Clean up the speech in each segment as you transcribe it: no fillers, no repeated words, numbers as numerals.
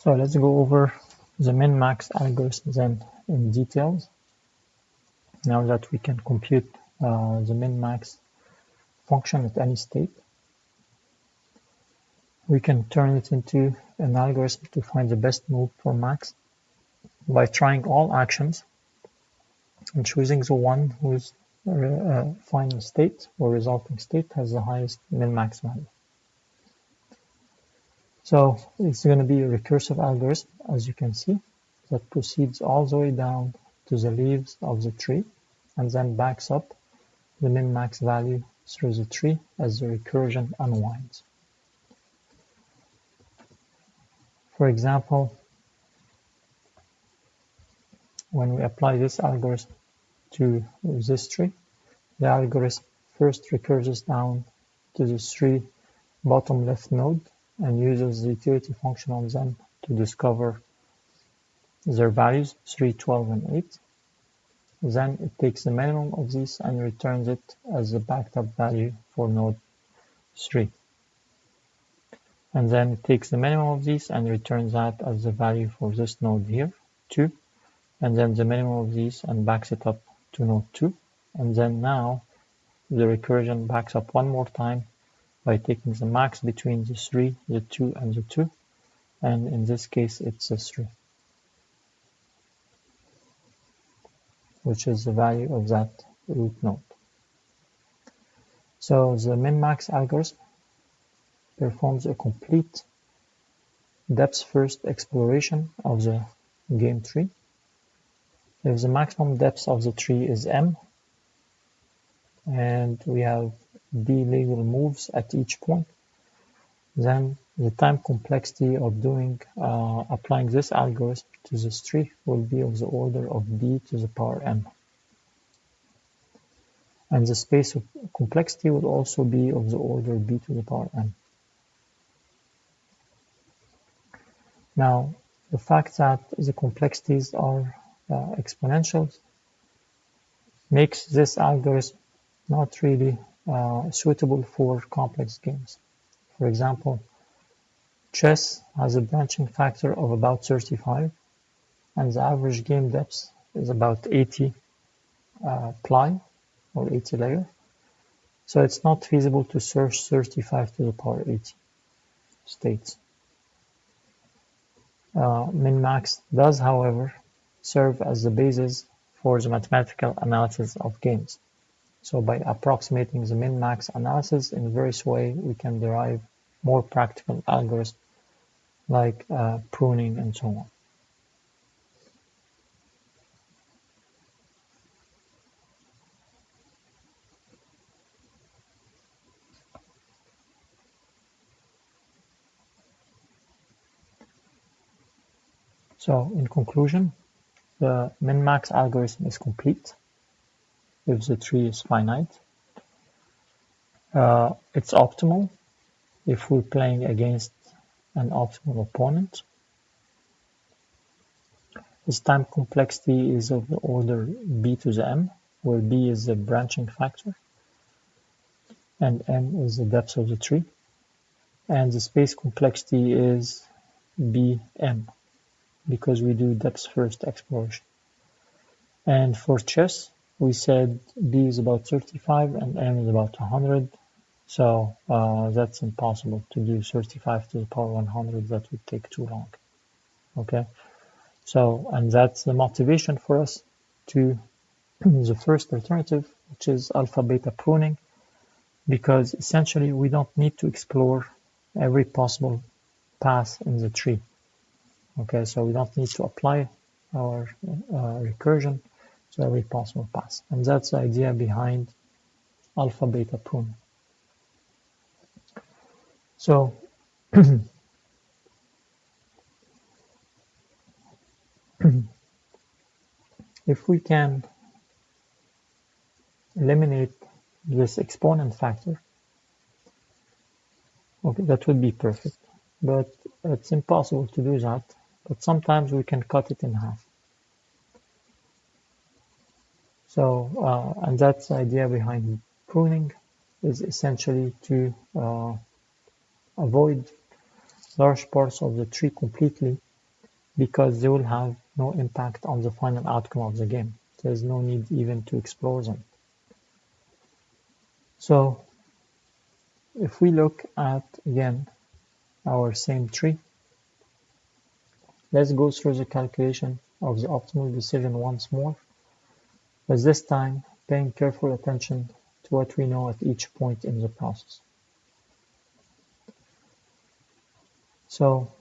So let's go over the min-max algorithm then in details. Now that we can compute the min-max function at any state, we can turn it into an algorithm to find the best move for max by trying all actions and choosing the one whose final state or resulting state has the highest min-max value. So it's going to be a recursive algorithm, as you can see, that proceeds all the way down to the leaves of the tree and then backs up the min-max value through the tree as the recursion unwinds. For example, when we apply this algorithm to this tree, the algorithm first recurses down to the three bottom left node and uses the utility function on them to discover their values 3, 12, and 8. Then it takes the minimum of these and returns it as the backed up value for node 3. And then it takes the minimum of these and returns that as the value for this node here, 2. And then the minimum of these and backs it up to node 2. And then now the recursion backs up one more time by taking the max between the 3, the 2, and the 2. And in this case, it's a 3, which is the value of that root node. So the min-max algorithm performs a complete depth-first exploration of the game tree. If the maximum depth of the tree is m, and we have d legal moves at each point, then the time complexity of applying this algorithm to this tree will be of the order of b to the power m. And the space of complexity will also be of the order b to the power m. Now, the fact that the complexities are exponential makes this algorithm not really suitable for complex games. For example, chess has a branching factor of about 35, and the average game depth is about 80 ply or 80 layer. So it's not feasible to search 35 to the power 80 states. Min-max does, however, serve as the basis for the mathematical analysis of games. So by approximating the min-max analysis in various ways, we can derive more practical algorithms like pruning and so on. So in conclusion, the min-max algorithm is complete if the tree is finite. It's optimal if we're playing against an optimal opponent. Its time complexity is of the order b to the m, where b is the branching factor and m is the depth of the tree. And the space complexity is bm, because we do depth first exploration. And for chess, we said b is about 35 and m is about 100. So that's impossible to do 35 to the power 100. That would take too long. Okay. So, and that's the motivation for us to the first alternative, which is alpha beta pruning, because essentially we don't need to explore every possible path in the tree. Okay, so we don't need to apply our recursion to every possible path. And that's the idea behind alpha beta pruning. So if we can eliminate this exponent factor, okay, that would be perfect. But it's impossible to do that. But sometimes we can cut it in half. So, and that's the idea behind pruning, is essentially to avoid large parts of the tree completely because they will have no impact on the final outcome of the game. There's no need even to explore them. So if we look at, again, our same tree, let's go through the calculation of the optimal decision once more, but this time paying careful attention to what we know at each point in the process. So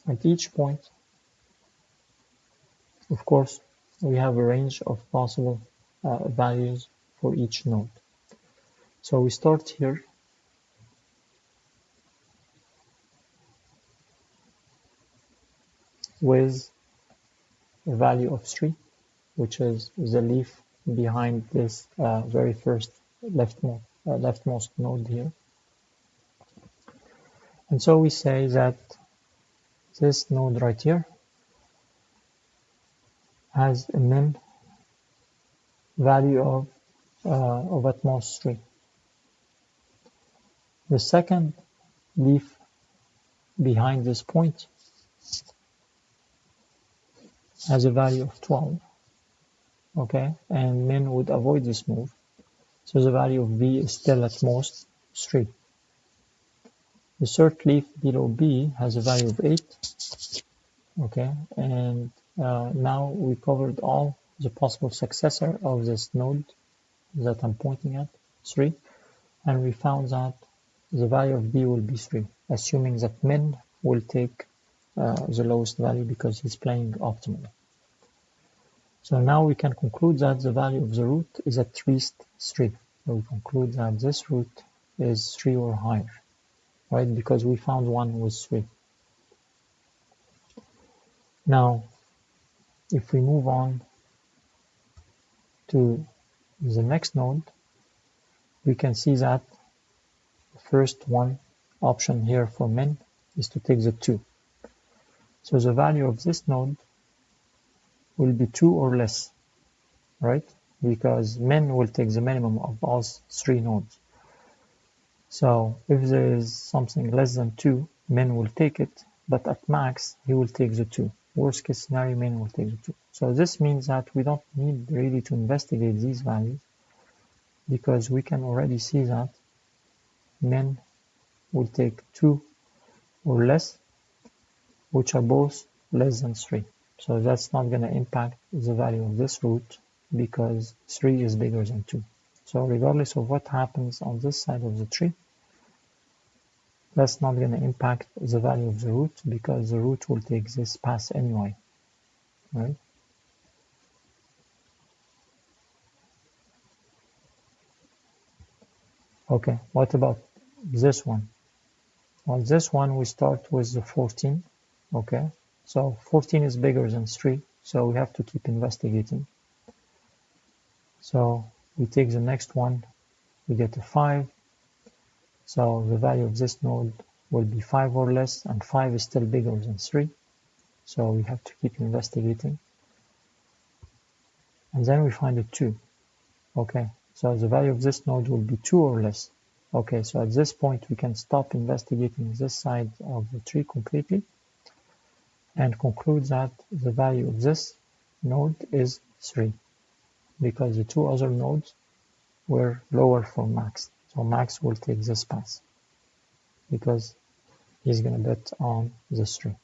at each point, of course, we have a range of possible values for each node. So we start here with a value of 3, which is the leaf behind this very first leftmost node here. And so we say that this node right here has a min value of at most 3. The second leaf behind this point has a value of 12. Okay, and min would avoid this move. So the value of b is still at most 3. The third leaf below b has a value of 8. Okay, and now we covered all the possible successor of this node that I'm pointing at, 3, and we found that the value of b will be 3, assuming that min will take the lowest value because he's playing optimally. So now we can conclude that the value of the root is at least 3. So we conclude that this root is 3 or higher, right? Because we found one with 3. Now, if we move on to the next node, we can see that the first one option here for min is to take the 2. So the value of this node will be 2 or less, right? Because min will take the minimum of all 3 nodes. So if there is something less than 2, min will take it, but at max, he will take the 2. Worst case scenario, min will take the 2. So this means that we don't need really to investigate these values because we can already see that min will take 2 or less, which are both less than 3. So that's not going to impact the value of this root because 3 is bigger than 2. So regardless of what happens on this side of the tree, that's not going to impact the value of the root because the root will take this pass anyway, right? Okay, what about this one? Well, this one we start with the 14, okay? So 14 is bigger than 3, so we have to keep investigating. So we take the next one, we get a 5. So the value of this node will be 5 or less, and 5 is still bigger than 3. So we have to keep investigating. And then we find a 2. Okay, so the value of this node will be 2 or less. Okay, so at this point we can stop investigating this side of the tree completely and conclude that the value of this node is 3 because the 2 other nodes were lower for max. So max will take this pass because he's going to bet on this 3.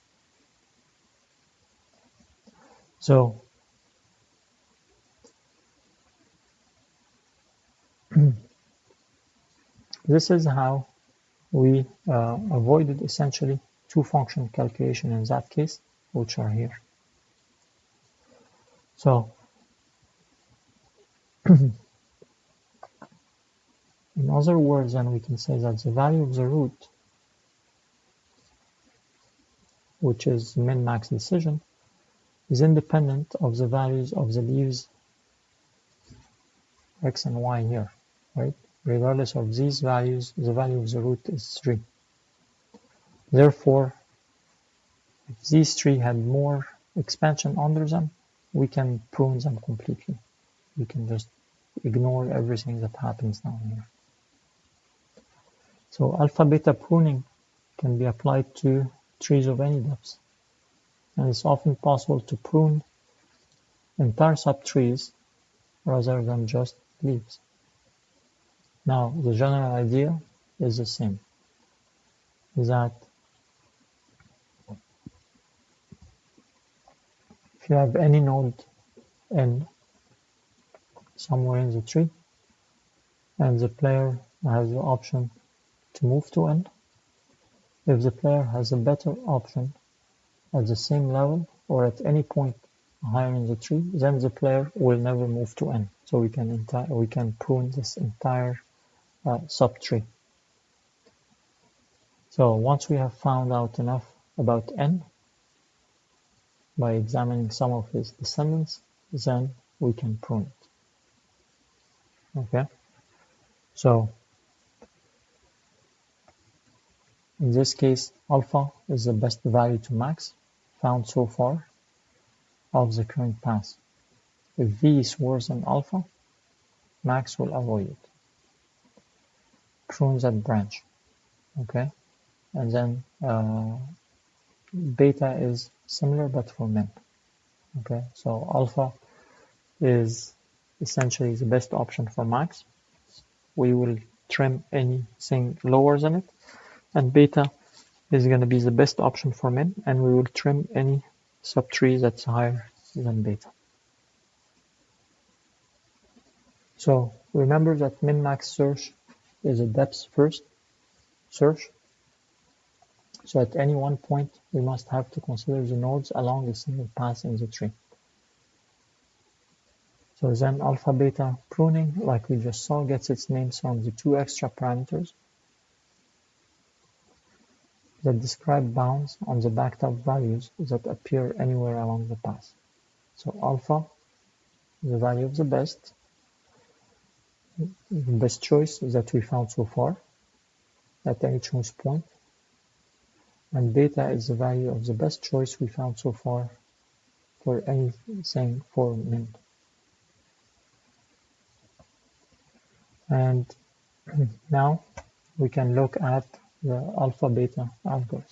So this is how we avoided essentially 2 function calculation in that case, which are here. So in other words, then we can say that the value of the root, which is min-max decision, is independent of the values of the leaves x and y here, right? Regardless of these values, the value of the root is 3. Therefore, if these 3 had more expansion under them, we can prune them completely. We can just ignore everything that happens down here. So alpha-beta pruning can be applied to trees of any depth, and it's often possible to prune entire subtrees rather than just leaves. Now, the general idea is the same, that if you have any node n somewhere in the tree, and the player has the option to move to n, if the player has a better option at the same level or at any point higher in the tree, then the player will never move to n. So we can prune this entire subtree. So once we have found out enough about n by examining some of his descendants, then we can prune it. Okay. So in this case, alpha is the best value to max found so far of the current path. If v is worse than alpha, max will avoid it. Prune that branch. Okay. And then beta is similar but for min. Okay. So alpha is essentially the best option for max. We will trim anything lower than it, and beta is going to be the best option for min, and we will trim any subtree that's higher than beta. So remember that min-max search is a depth first search. So at any one point, we must have to consider the nodes along a single path in the tree. So then alpha beta pruning, like we just saw, gets its names from the two extra parameters that describe bounds on the backed up values that appear anywhere along the path. So alpha, the value of the best choice that we found so far at any choice point, and beta is the value of the best choice we found so far for anything for min. And now we can look at the alpha beta algorithm.